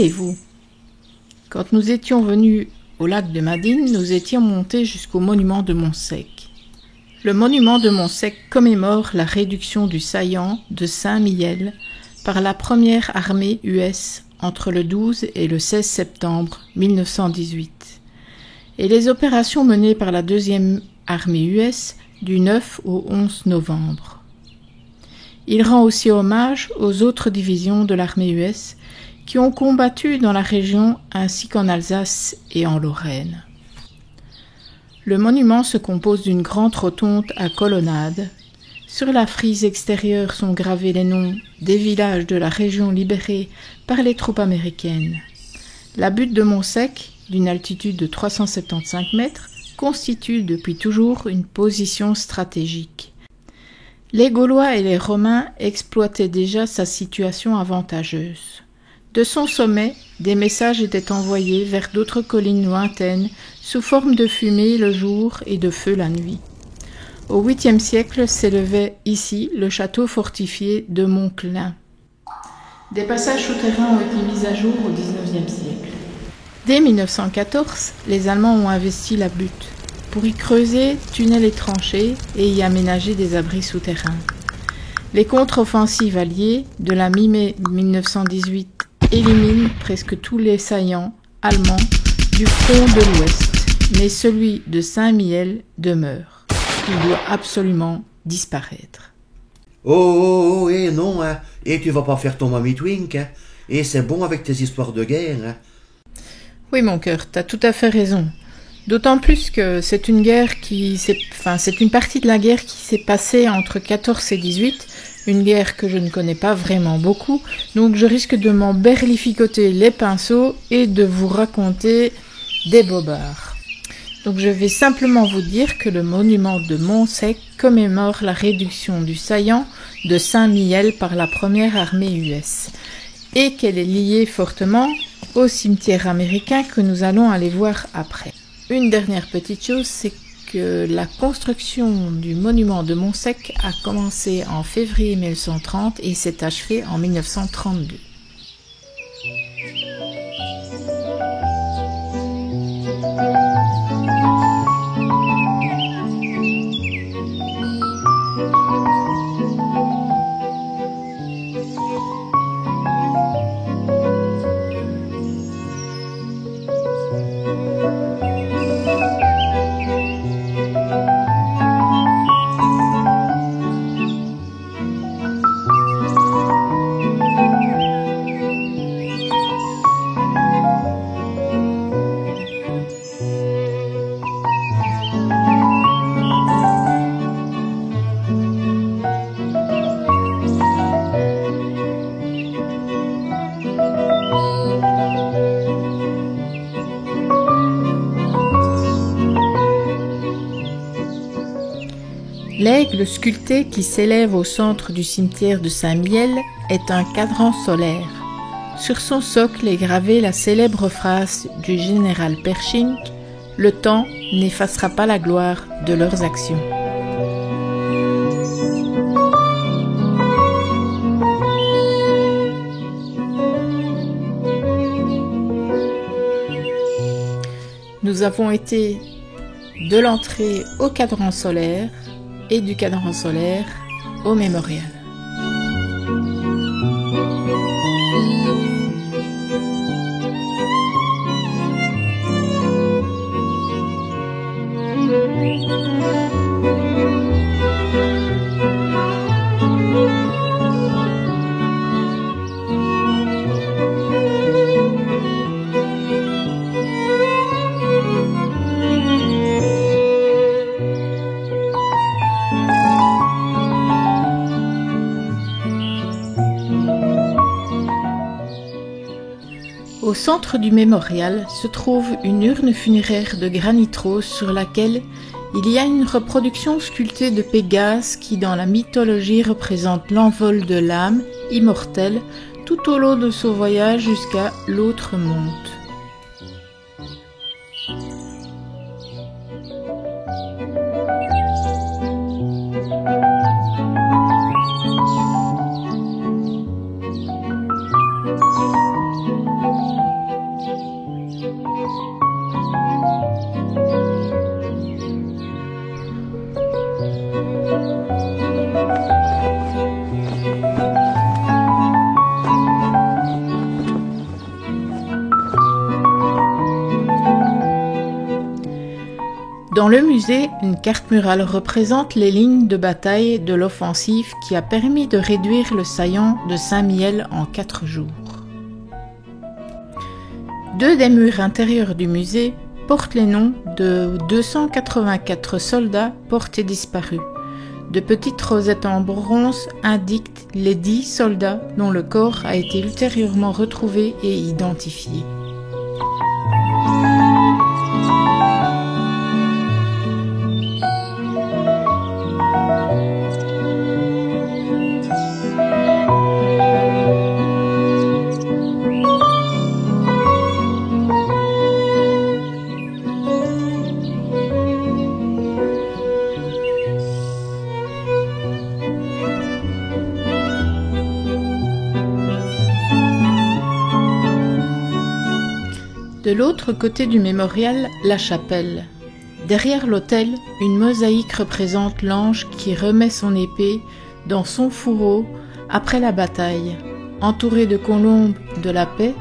Rappelez-vous, quand nous étions venus au lac de Madine, nous étions montés jusqu'au monument de Montsec. Le monument de Montsec commémore la réduction du saillant de Saint-Mihiel par la première armée US entre le 12 et le 16 septembre 1918 et les opérations menées par la deuxième armée US du 9 au 11 novembre. Il rend aussi hommage aux autres divisions de l'armée US qui ont combattu dans la région ainsi qu'en Alsace et en Lorraine. Le monument se compose d'une grande rotonde à colonnade. Sur la frise extérieure sont gravés les noms des villages de la région libérés par les troupes américaines. La butte de Montsec, d'une altitude de 375 mètres, constitue depuis toujours une position stratégique. Les Gaulois et les Romains exploitaient déjà sa situation avantageuse. De son sommet, des messages étaient envoyés vers d'autres collines lointaines sous forme de fumée le jour et de feu la nuit. Au 8e siècle s'élevait ici le château fortifié de Montclin. Des passages souterrains ont été mis à jour au 19e siècle. Dès 1914, les Allemands ont investi la butte pour y creuser tunnels et tranchées et y aménager des abris souterrains. Les contre-offensives alliées de la mi-mai 1918 éliminent presque tous les saillants allemands du front de l'Ouest, mais celui de Saint-Mihiel demeure. Il doit absolument disparaître. Oh, et non, hein. Et tu vas pas faire ton mamie twink, hein. Et c'est bon avec tes histoires de guerre, hein. Oui, mon cœur, t'as tout à fait raison. D'autant plus que c'est une guerre c'est une partie de la guerre qui s'est passée entre 14 et 18, une guerre que je ne connais pas vraiment beaucoup, donc je risque de m'en berlificoter les pinceaux et de vous raconter des bobards. Donc je vais simplement vous dire que le monument de Montsec commémore la réduction du saillant de Saint-Mihiel par la première armée US et qu'elle est liée fortement au cimetière américain que nous allons aller voir après. Une dernière petite chose, c'est que la construction du monument de Montsec a commencé en février 1930 et s'est achevée en 1932. L'aigle sculpté qui s'élève au centre du cimetière de Saint-Mihiel est un cadran solaire. Sur son socle est gravée la célèbre phrase du général Pershing « Le temps n'effacera pas la gloire de leurs actions ». Nous avons été de l'entrée au cadran solaire et du cadran solaire au mémorial. Au centre du mémorial se trouve une urne funéraire de granit rose sur laquelle il y a une reproduction sculptée de Pégase qui dans la mythologie représente l'envol de l'âme immortelle tout au long de son voyage jusqu'à l'autre monde. Dans le musée, une carte murale représente les lignes de bataille de l'offensive qui a permis de réduire le saillant de Saint-Mihiel en 4 jours. 2 des murs intérieurs du musée portent les noms de 284 soldats portés disparus. De petites rosettes en bronze indiquent les 10 soldats dont le corps a été ultérieurement retrouvé et identifié. De l'autre côté du mémorial, la chapelle. Derrière l'autel, une mosaïque représente l'ange qui remet son épée dans son fourreau après la bataille, entouré de colombes de la paix,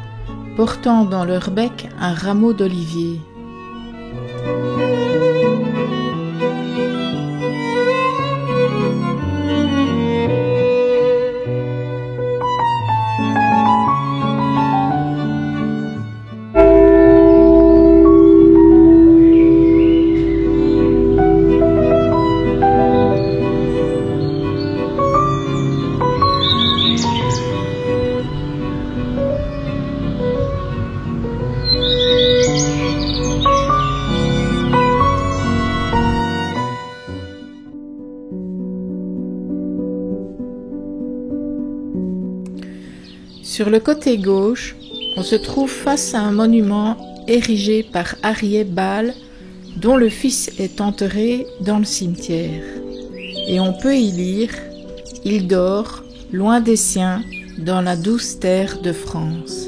portant dans leur bec un rameau d'olivier. Sur le côté gauche, on se trouve face à un monument érigé par Arié Bâle, dont le fils est enterré dans le cimetière. Et on peut y lire « Il dort, loin des siens, dans la douce terre de France ».